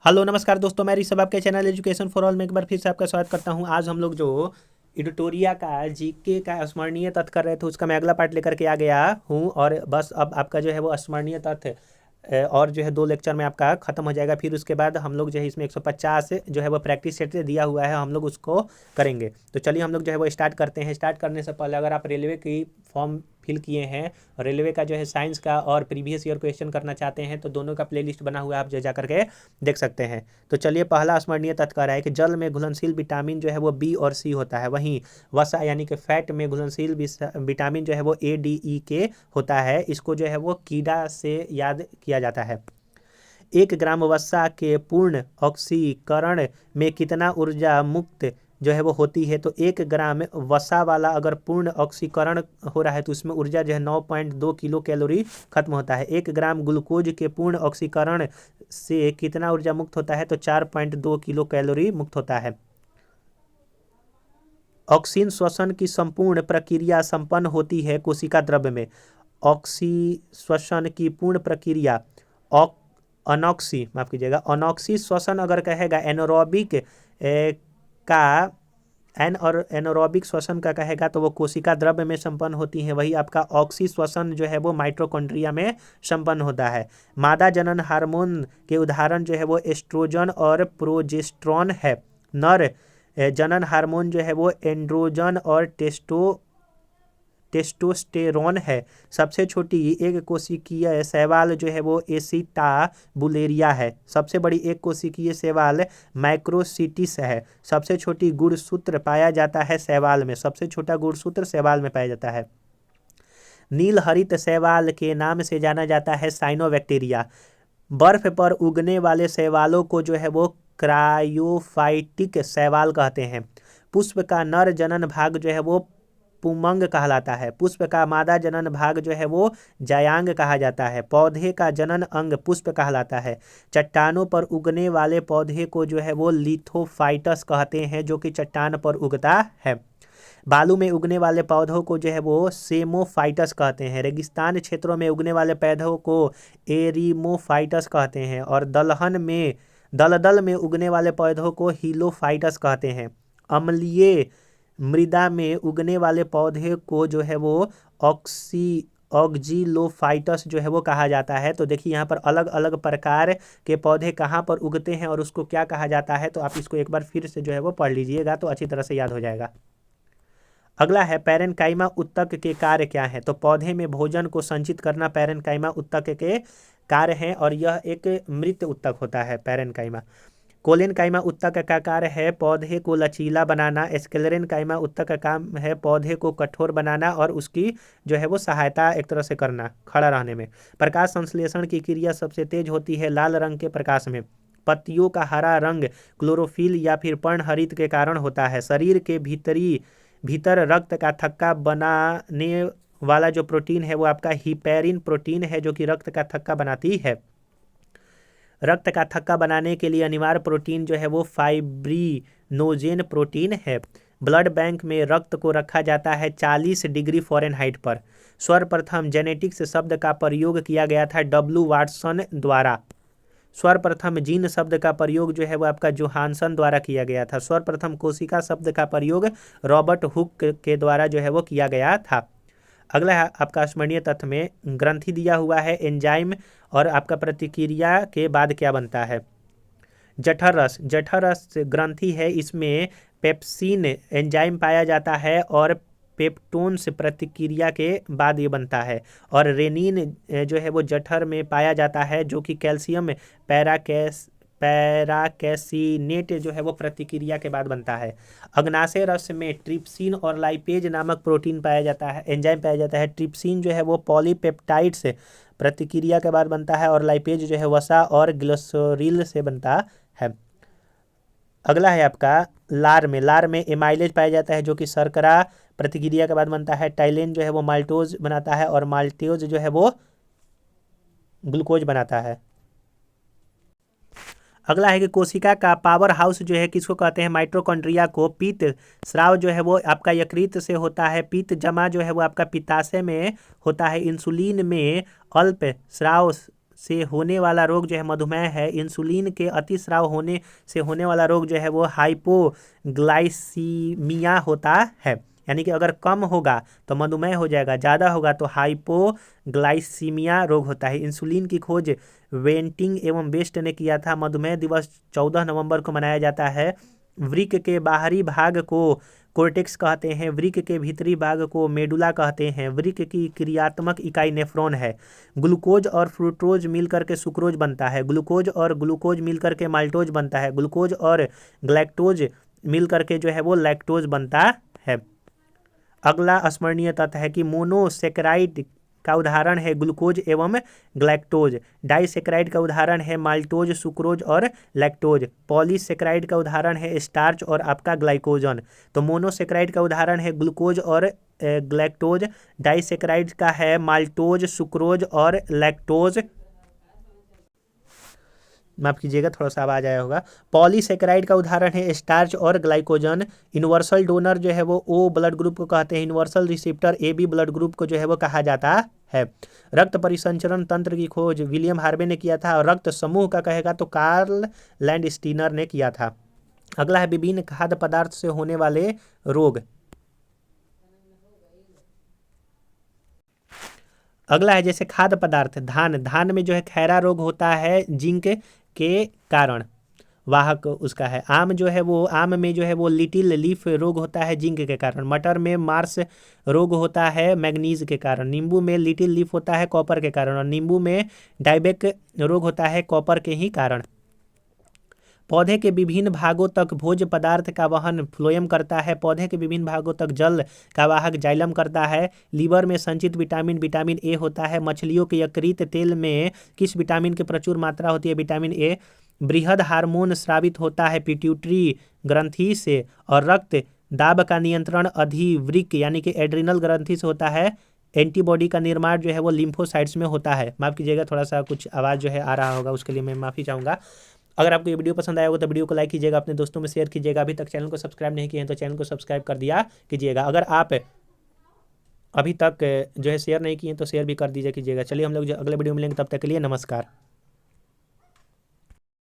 Hello नमस्कार दोस्तों, मैं ऋषभ आपके चैनल एजुकेशन फॉर ऑल में एक बार फिर से आपका स्वागत करता हूं। आज हम लोग जो एडिटोरिया का जीके का स्मरणीय तथ्य कर रहे थे उसका मैं अगला पार्ट लेकर के आ गया हूं। और बस अब आपका जो है वो स्मरणीय तथ्य और जो है 2 लेक्चर में आपका खत्म हो जाएगा। फिर उसके बाद हम लोग जो है इसमें 150 जो है वो प्रैक्टिस सेट दिया हुआ है, हम लोग उसको करेंगे। तो चलिए हम लोग जो है वो स्टार्ट करते हैं। स्टार्ट करने से पहले अगर आप रेलवे की फॉर्म फिल किए हैं, रेलवे का जो है साइंस का और प्रीवियस ईयर क्वेश्चन करना चाहते हैं, तो दोनों का प्लेलिस्ट बना हुआ है, आप जा करके देख सकते हैं। तो चलिए, पहला स्मरणीय तथ्य कह रहा है कि जल में घुलनशील विटामिन जो है वो बी और सी होता है, वहीं वसा यानी कि फैट में घुलनशील विटामिन जो है वो ए डी ई के होता है। इसको जो है वो कीड़ा से याद किया जाता है। 1 ग्राम वसा के पूर्ण ऑक्सीकरण में कितना ऊर्जा मुक्त जो है वो होती है? तो 1 ग्राम वसा वाला अगर पूर्ण ऑक्सीकरण हो रहा है तो उसमें ऊर्जा जो है 9.2 किलो कैलोरी खत्म होता है। 1 ग्राम ग्लूकोज के पूर्ण ऑक्सीकरण से कितना ऊर्जा मुक्त होता है? तो 4.2 किलो कैलोरी मुक्त होता है। ऑक्सीन श्वसन की संपूर्ण प्रक्रिया संपन्न होती है कोशिका द्रव्य में। ऑक्सी श्वसन की पूर्ण प्रक्रिया अनॉक्सी माफ कीजिएगा, अनॉक्सी श्वसन अगर कहेगा एनोरोबिक का एन और एनोरोबिक श्वसन का कहेगा तो वो कोशिका द्रव्य में संपन्न होती है। वही आपका ऑक्सी श्वसन जो है वो माइटोकॉन्ड्रिया में संपन्न होता है। मादा जनन हार्मोन के उदाहरण जो है वो एस्ट्रोजन और प्रोजेस्टेरोन है। नर जनन हार्मोन जो है वो एंड्रोजन और टेस्टोस्टेरोन है। सबसे छोटी एक कोशिकीय शैवाल जो है वो एसिटाबुलेरिया है। सबसे बड़ी एक कोशिकीय शैवाल माइक्रोसिटिस है। सबसे छोटी गुणसूत्र पाया जाता है शैवाल में। सबसे छोटा गुणसूत्र शैवाल में पाया जाता है। नील हरित शैवाल के नाम से जाना जाता है साइनोबैक्टीरिया। बर्फ पर उगने वाले शैवालों को जो है वो क्रायोफाइटिक शैवाल कहते हैं। पुष्प का नर जनन भाग जो है वो पुमंग कहलाता है। पुष्प का मादा जनन भाग जो है वो जायांग कहा जाता है। पौधे का जनन अंग पुष्प कहलाता है। चट्टानों पर उगने वाले पौधे को जो है वो लिथोफाइटस कहते हैं, जो कि चट्टान पर उगता है। बालू में उगने वाले पौधों को जो है वो सेमोफाइटस कहते हैं। रेगिस्तान क्षेत्रों में उगने वाले पौधों को एरिमोफाइटस कहते हैं। और दलदल में उगने वाले पौधों को हीलोफाइटस कहते हैं। अम्लीय मृदा में उगने वाले पौधे को जो है वो ऑक्जीलोफाइटस जो है वो कहा जाता है। तो देखिए यहाँ पर अलग अलग प्रकार के पौधे कहाँ पर उगते हैं और उसको क्या कहा जाता है, तो आप इसको एक बार फिर से जो है वो पढ़ लीजिएगा तो अच्छी तरह से याद हो जाएगा। अगला है पैरेनकाइमा उत्तक के कार्य क्या है? तो पौधे में भोजन को संचित करना पैरेनकाइमा उत्तक के कार्य हैं, और यह एक मृत उत्तक होता है पैरेनकाइमा। कोलेनकाइमा उत्तक का कार्य है पौधे को लचीला बनाना। स्क्लेरेनकाइमा उत्तक का काम है पौधे को कठोर बनाना और उसकी जो है वो सहायता एक तरह से करना खड़ा रहने में। प्रकाश संश्लेषण की क्रिया सबसे तेज होती है लाल रंग के प्रकाश में। पत्तियों का हरा रंग क्लोरोफिल या फिर पर्णहरित के कारण होता है। शरीर के भीतर रक्त का थक्का बनाने वाला जो प्रोटीन है वो आपका हिपैरिन प्रोटीन है, जो कि रक्त का थक्का बनाती है। रक्त का थक्का बनाने के लिए अनिवार्य प्रोटीन जो है वो फाइब्रिनोजेन प्रोटीन है। ब्लड बैंक में रक्त को रखा जाता है 40 डिग्री फ़ारेनहाइट पर। सर्वप्रथम जेनेटिक्स शब्द का प्रयोग किया गया था W वाटसन द्वारा। सर्वप्रथम जीन शब्द का प्रयोग जो है वो आपका जोहानसन द्वारा किया गया था। सर्वप्रथम कोशिका शब्द का प्रयोग रॉबर्ट हुक के द्वारा जो है वो किया गया था। अगला है आपका स्मरणीय तथ्य में ग्रंथि दिया हुआ है एंजाइम, और आपका प्रतिक्रिया के बाद क्या बनता है? जठर रस ग्रंथि है, इसमें पेप्सिन एंजाइम पाया जाता है और पेप्टोन्स प्रतिक्रिया के बाद ये बनता है। और रेनिन जो है वो जठर में पाया जाता है, जो कि कैल्शियम पैराकैसिनेट जो है वो प्रतिक्रिया के बाद बनता है। अग्नाशय रस में ट्रिप्सिन और लाइपेज नामक प्रोटीन पाया जाता है, एंजाइम पाया जाता है। ट्रिप्सिन जो है वो पॉलीपेप्टाइड्स प्रतिक्रिया के बाद बनता है, और लाइपेज जो है वसा और ग्लिसरील से बनता है। अगला है आपका लार में एमाइलेज पाया जाता है, जो कि शर्करा प्रतिक्रिया के बाद बनता है। टाइलेन जो है वो माल्टोज बनाता है, और माल्टोज जो है वो ग्लूकोज बनाता है। अगला है कि कोशिका का पावर हाउस जो है किसको कहते हैं? माइटोकॉन्ड्रिया को। पीत स्राव जो है वो आपका यकृत से होता है। पीत जमा जो है वो आपका पित्ताशय में होता है। इंसुलिन में अल्प स्राव से होने वाला रोग जो है मधुमेह है। इंसुलिन के अतिस्राव होने से होने वाला रोग जो है वो हाइपोग्लाइसीमिया होता है। यानी कि अगर कम होगा तो मधुमेह हो जाएगा, ज़्यादा होगा तो हाइपोग्लाइसीमिया रोग होता है। इंसुलिन की खोज वेंटिंग एवं बेस्ट ने किया था। मधुमेह दिवस 14 नवंबर को मनाया जाता है। वृक्क के बाहरी भाग को कोर्टेक्स कहते हैं, वृक्क के भीतरी भाग को मेडुला कहते हैं। वृक्क की क्रियात्मक इकाई नेफ्रॉन है। ग्लूकोज और फ्रुक्टोज मिलकर के सुक्रोज बनता है। ग्लूकोज और ग्लूकोज मिलकर के माल्टोज बनता है। ग्लूकोज और ग्लैक्टोज मिलकर के जो है वो लैक्टोज बनता है। अगला स्मरणीय तथ्य है कि मोनोसेकेराइड का उदाहरण है ग्लूकोज एवं ग्लैक्टोज। डाइसेकेराइड का उदाहरण है माल्टोज, सुक्रोज और लैक्टोज। पॉलीसेकेराइड का उदाहरण है स्टार्च और आपका ग्लाइकोजन। तो मोनोसेकेराइड का उदाहरण है ग्लूकोज और ग्लैक्टोज। डाइसेकेराइड का है माल्टोज, सुक्रोज और लैक्टोज। माफ कीजिएगा, थोड़ा सा आवाज आया होगा। पॉलीसेकेराइड का उदाहरण है स्टार्च और ग्लाइकोजन। यूनिवर्सल डोनर जो है वो ओ ब्लड ग्रुप को कहते हैं। Universal receptor AB blood group को जो है वो कहा जाता है। रक्त परिसंचरण तंत्र की खोज विलियम हार्वे ने किया था। और रक्त समूह का कहेगा तो कार्ल लैंडस्टीनर ने किया था। अगला है विभिन्न खाद्य पदार्थ से होने वाले रोग। अगला है जैसे खाद्य पदार्थ धान में जो है खैरा रोग होता है जिंक के कारण, वाहक उसका है। आम जो है वो आम में जो है वो लिटिल लीफ रोग होता है जिंक के कारण। मटर में मार्स रोग होता है मैग्नीज के कारण। नींबू में लिटिल लीफ होता है कॉपर के कारण। और नींबू में डायबेक रोग होता है कॉपर के ही कारण। पौधे के विभिन्न भागों तक भोज्य पदार्थ का वहन फ्लोएम करता है। पौधे के विभिन्न भागों तक जल का वाहक जाइलम करता है। लीवर में संचित विटामिन ए होता है। मछलियों के यकृत तेल में किस विटामिन की प्रचुर मात्रा होती है? Vitamin A. बृहद हार्मोन स्रावित होता है पिट्यूटरी ग्रंथि से। और रक्त दाब का नियंत्रण अधिवृक्क यानी कि एड्रिनल ग्रंथि से होता है। एंटीबॉडी का निर्माण जो है वो लिम्फोसाइट्स में होता है। माफ़ कीजिएगा, थोड़ा सा कुछ आवाज़ जो है आ रहा होगा, उसके लिए मैं माफ़ी चाहूँगा। अगर आपको ये वीडियो पसंद आया होगा तो वीडियो को लाइक कीजिएगा, अपने दोस्तों में शेयर कीजिएगा। अभी तक चैनल को सब्सक्राइब नहीं किए हैं तो चैनल को सब्सक्राइब कर दिया कीजिएगा। अगर आप अभी तक जो है शेयर नहीं किए हैं तो शेयर भी कर दीजिए कीजिएगा। चलिए हम लोग जो अगले वीडियो में मिलेंगे, तब तक के लिए नमस्कार।